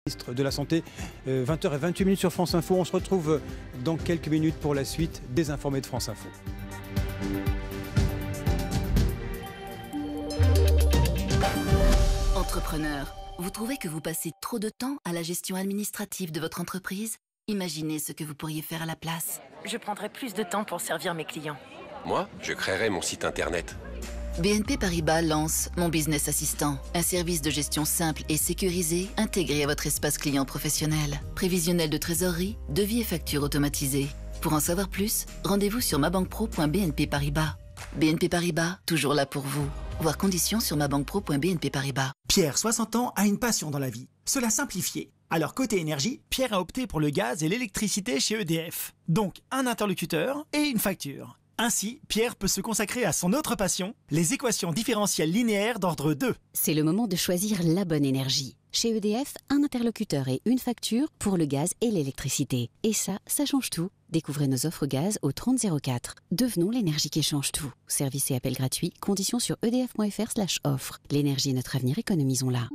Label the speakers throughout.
Speaker 1: Ministre de la Santé, 20h28 sur France Info. On se retrouve dans quelques minutes pour la suite des informés de France Info.
Speaker 2: Entrepreneur, vous trouvez que vous passez trop de temps à la gestion administrative de votre entreprise? Imaginez ce que vous pourriez faire à la place.
Speaker 3: Je prendrai plus de temps pour servir mes clients.
Speaker 4: Moi, je créerai mon site internet.
Speaker 2: BNP Paribas lance Mon Business Assistant, un service de gestion simple et sécurisé intégré à votre espace client professionnel. Prévisionnel de trésorerie, devis et factures automatisés. Pour en savoir plus, rendez-vous sur mabankpro.bnp Paribas. BNP Paribas, toujours là pour vous. Voir conditions sur mabankpro.bnp Paribas.
Speaker 5: Pierre, 60 ans, a une passion dans la vie, se la simplifier. Alors côté énergie, Pierre a opté pour le gaz et l'électricité chez EDF. Donc un interlocuteur et une facture. Ainsi, Pierre peut se consacrer à son autre passion, les équations différentielles linéaires d'ordre 2.
Speaker 6: C'est le moment de choisir la bonne énergie. Chez EDF, un interlocuteur et une facture pour le gaz et l'électricité. Et ça change tout. Découvrez nos offres gaz au 3004. Devenons l'énergie qui change tout. Service et appel gratuit, conditions sur edf.fr/offre. L'énergie est notre avenir, économisons-la.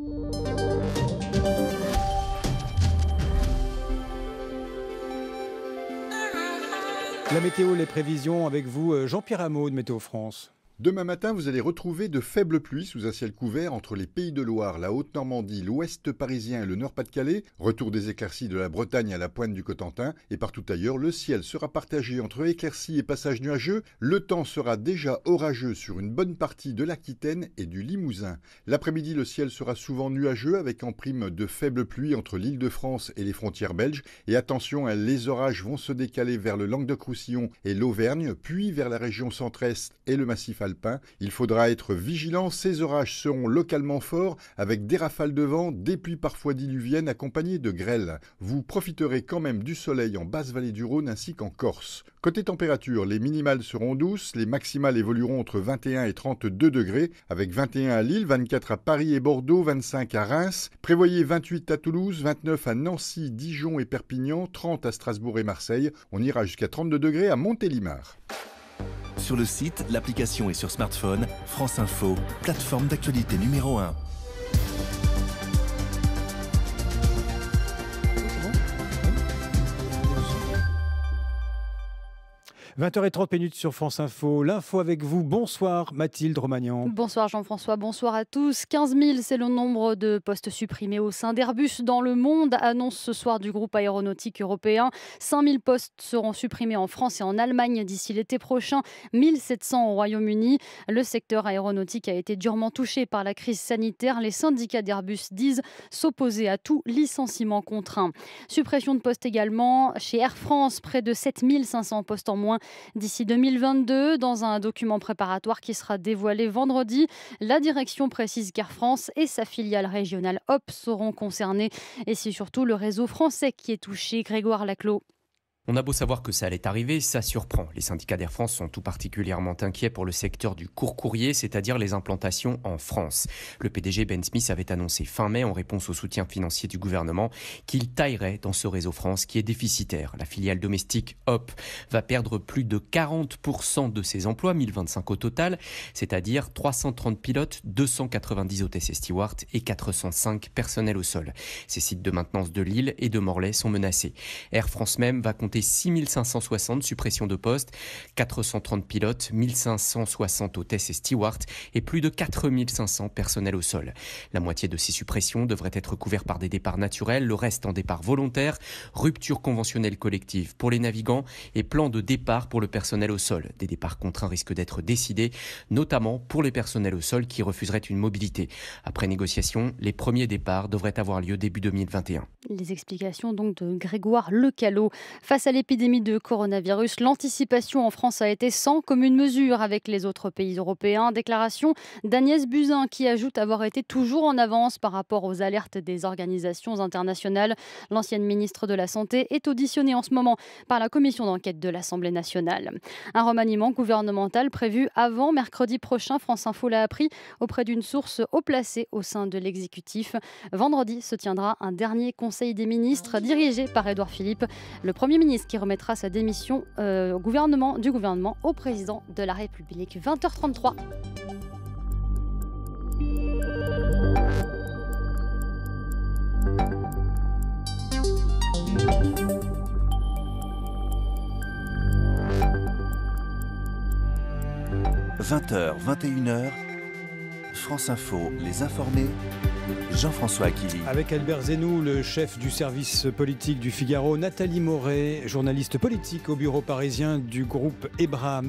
Speaker 1: La météo, les prévisions avec vous, Jean-Pierre Hameau de Météo France.
Speaker 7: Demain matin, vous allez retrouver de faibles pluies sous un ciel couvert entre les Pays de Loire, la Haute-Normandie, l'Ouest parisien et le Nord-Pas-de-Calais. Retour des éclaircies de la Bretagne à la pointe du Cotentin. Et partout ailleurs, le ciel sera partagé entre éclaircies et passages nuageux. Le temps sera déjà orageux sur une bonne partie de l'Aquitaine et du Limousin. L'après-midi, le ciel sera souvent nuageux avec en prime de faibles pluies entre l'Île-de-France et les frontières belges. Et attention, les orages vont se décaler vers le Languedoc-Roussillon et l'Auvergne, puis vers la région centre-est et le massif alpin. Il faudra être vigilant, ces orages seront localement forts avec des rafales de vent, des pluies parfois diluviennes accompagnées de grêles. Vous profiterez quand même du soleil en basse vallée du Rhône ainsi qu'en Corse. Côté température, les minimales seront douces, les maximales évolueront entre 21 et 32 degrés, avec 21 à Lille, 24 à Paris et Bordeaux, 25 à Reims. Prévoyez 28 à Toulouse, 29 à Nancy, Dijon et Perpignan, 30 à Strasbourg et Marseille. On ira jusqu'à 32 degrés à Montélimar.
Speaker 8: Sur le site, l'application et sur smartphone, France Info, plateforme d'actualité numéro 1.
Speaker 1: 20h30 sur France Info. L'info avec vous. Bonsoir Mathilde Romagnan.
Speaker 9: Bonsoir Jean-François, bonsoir à tous. 15 000, c'est le nombre de postes supprimés au sein d'Airbus dans le monde, annonce ce soir du groupe aéronautique européen. 5 000 postes seront supprimés en France et en Allemagne d'ici l'été prochain, 1 700 au Royaume-Uni. Le secteur aéronautique a été durement touché par la crise sanitaire. Les syndicats d'Airbus disent s'opposer à tout licenciement contraint. Suppression de postes également chez Air France, près de 7 500 postes en moins d'ici 2022. Dans un document préparatoire qui sera dévoilé vendredi, la direction précise qu'Air France et sa filiale régionale HOP seront concernés. Et c'est surtout le réseau français qui est touché. Grégoire Laclos.
Speaker 10: On a beau savoir que ça allait arriver, ça surprend. Les syndicats d'Air France sont tout particulièrement inquiets pour le secteur du court courrier, c'est-à-dire les implantations en France. Le PDG Ben Smith avait annoncé fin mai, en réponse au soutien financier du gouvernement, qu'il taillerait dans ce réseau France qui est déficitaire. La filiale domestique HOP va perdre plus de 40% de ses emplois, 1025 au total, c'est-à-dire 330 pilotes, 290 hôtesses et stewards et 405 personnels au sol. Ces sites de maintenance de Lille et de Morlaix sont menacés. Air France même va compter 6 560 suppressions de postes, 430 pilotes, 1560 hôtesses et stewards et plus de 4 500 personnels au sol. La moitié de ces suppressions devraient être couvertes par des départs naturels, le reste en départs volontaires, rupture conventionnelle collective pour les navigants et plan de départ pour le personnel au sol. Des départs contraints risquent d'être décidés, notamment pour les personnels au sol qui refuseraient une mobilité. Après négociation, les premiers départs devraient avoir lieu début 2021.
Speaker 9: Les explications donc de Grégoire Lecalot. Face à l'épidémie de coronavirus, l'anticipation en France a été sans commune mesure avec les autres pays européens. Déclaration d'Agnès Buzyn qui ajoute avoir été toujours en avance par rapport aux alertes des organisations internationales. L'ancienne ministre de la Santé est auditionnée en ce moment par la commission d'enquête de l'Assemblée nationale. Un remaniement gouvernemental prévu avant mercredi prochain. France Info l'a appris auprès d'une source haut placée au sein de l'exécutif. Vendredi se tiendra un dernier conseil des ministres dirigé par Édouard Philippe, le Premier ministre qui remettra sa démission du gouvernement au président de la République. 20h33.
Speaker 8: 20h, 21h, France Info, les informés, Jean-François Aquili.
Speaker 1: Avec Albert Zenou, le chef du service politique du Figaro, Nathalie Moret, journaliste politique au bureau parisien du groupe Ebra.